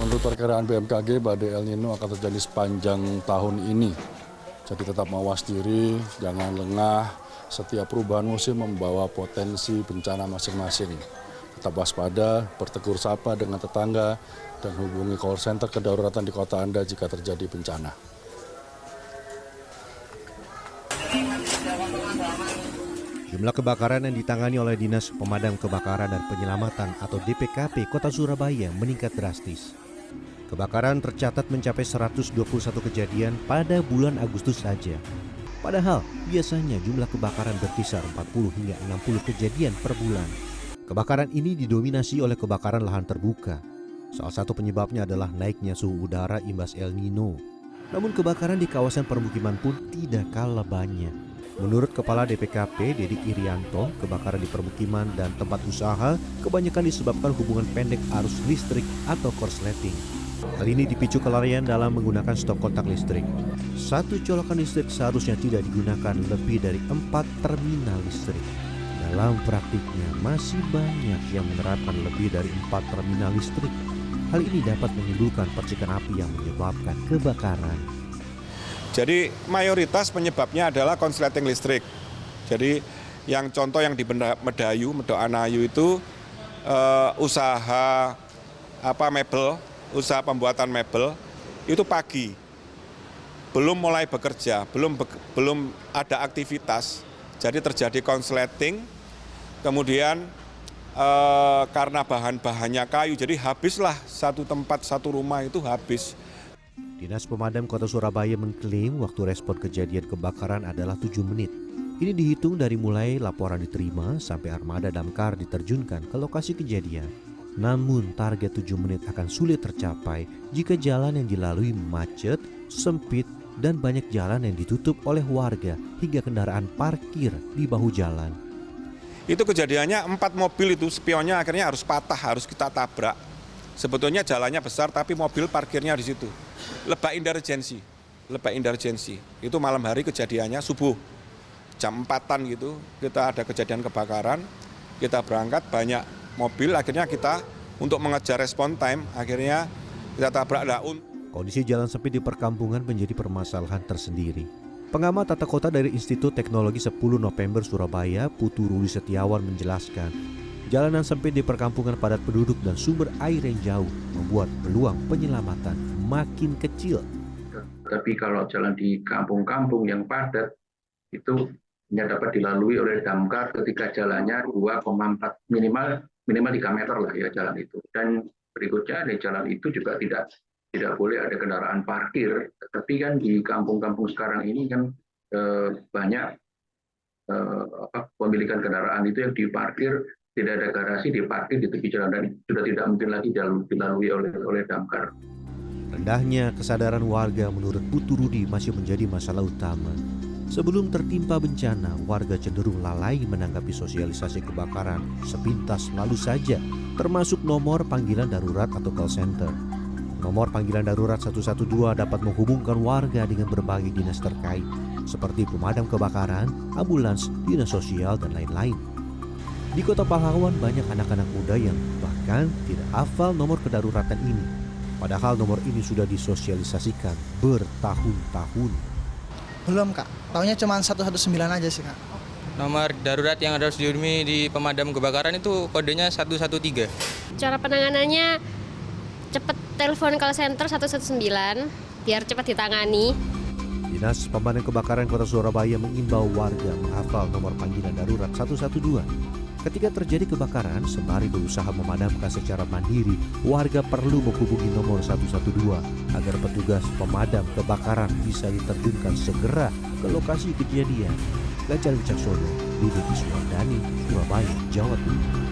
Menurut perkiraan BMKG, badai El Nino akan terjadi sepanjang tahun ini. Jadi tetap mawas diri, jangan lengah. Setiap perubahan musim membawa potensi bencana masing-masing. Tetap waspada, bertegur sapa dengan tetangga, dan hubungi call center kedaruratan di kota Anda jika terjadi bencana. Jumlah kebakaran yang ditangani oleh Dinas Pemadam Kebakaran dan Penyelamatan atau DPKP Kota Surabaya meningkat drastis. Kebakaran tercatat mencapai 121 kejadian pada bulan Agustus saja. Padahal biasanya jumlah kebakaran berkisar 40 hingga 60 kejadian per bulan. Kebakaran ini didominasi oleh kebakaran lahan terbuka. Salah satu penyebabnya adalah naiknya suhu udara imbas El Nino. Namun kebakaran di kawasan permukiman pun tidak kalah banyak. Menurut Kepala DPKP Dedi Irianto, kebakaran di permukiman dan tempat usaha kebanyakan disebabkan hubungan pendek arus listrik atau korsleting. Hal ini dipicu kelalaian dalam menggunakan stok kontak listrik. Satu colokan listrik seharusnya tidak digunakan lebih dari 4 terminal listrik. Dalam praktiknya masih banyak yang menerapkan lebih dari 4 terminal listrik. Hal ini dapat menimbulkan percikan api yang menyebabkan kebakaran. Jadi mayoritas penyebabnya adalah konsleting listrik. Jadi yang contoh yang di Medayu, Medoanayu itu usaha mebel, usaha pembuatan mebel itu pagi. Belum mulai bekerja, belum ada aktivitas. Jadi terjadi konsleting. Kemudian karena bahan-bahannya kayu, jadi habislah satu tempat, satu rumah itu habis. Dinas Pemadam Kota Surabaya mengklaim waktu respon kejadian kebakaran adalah 7 menit. Ini dihitung dari mulai laporan diterima sampai armada damkar diterjunkan ke lokasi kejadian. Namun target 7 menit akan sulit tercapai jika jalan yang dilalui macet, sempit, dan banyak jalan yang ditutup oleh warga hingga kendaraan parkir di bahu jalan. Itu kejadiannya 4 mobil itu spionnya akhirnya harus patah, harus kita tabrak. Sebetulnya jalannya besar tapi mobil parkirnya di situ. Lebak Indarjensi. Itu malam hari kejadiannya subuh. Jam 4-an gitu kita ada kejadian kebakaran. Kita berangkat banyak mobil, akhirnya kita untuk mengejar respon time akhirnya kita tabrak daun. Kondisi jalan sempit di perkampungan menjadi permasalahan tersendiri. Pengamat tata kota dari Institut Teknologi 10 November Surabaya, Putu Ruli Setiawan menjelaskan, jalanan sempit di perkampungan padat penduduk dan sumber air yang jauh membuat peluang penyelamatan makin kecil. Tapi kalau jalan di kampung-kampung yang padat itu hanya dapat dilalui oleh damkar ketika jalannya 2,4 minimal 3 meter lah ya jalan itu. Dan berikutnya di jalan itu juga tidak boleh ada kendaraan parkir. Tapi kan di kampung-kampung sekarang ini kan banyak pemilikan kendaraan itu yang diparkir, tidak ada garasi, diparkir di tepi jalan dan sudah tidak mungkin lagi dilalui oleh damkar. Rendahnya kesadaran warga menurut Putu Rudi masih menjadi masalah utama. Sebelum tertimpa bencana, warga cenderung lalai menanggapi sosialisasi kebakaran sepintas lalu saja, termasuk nomor panggilan darurat atau call center. Nomor panggilan darurat 112 dapat menghubungkan warga dengan berbagai dinas terkait, seperti pemadam kebakaran, ambulans, dinas sosial, dan lain-lain. Di Kota Pahlawan banyak anak-anak muda yang bahkan tidak hafal nomor kedaruratan ini. Padahal nomor ini sudah disosialisasikan bertahun-tahun. Belum Kak, taunya cuma 119 aja sih Kak. Nomor darurat yang harus dihubungi di pemadam kebakaran itu kodenya 113. Cara penanganannya cepat telepon call center 119 biar cepat ditangani. Dinas Pemadam Kebakaran Kota Surabaya mengimbau warga menghafal nomor panggilan darurat 112. Ketika terjadi kebakaran, sembari berusaha memadamkan secara mandiri, warga perlu menghubungi nomor 112 agar petugas pemadam kebakaran bisa diterjunkan segera ke lokasi kejadian. Ganjar Wicaksono, Didi Iswandani, Surabaya, Jawa Timur.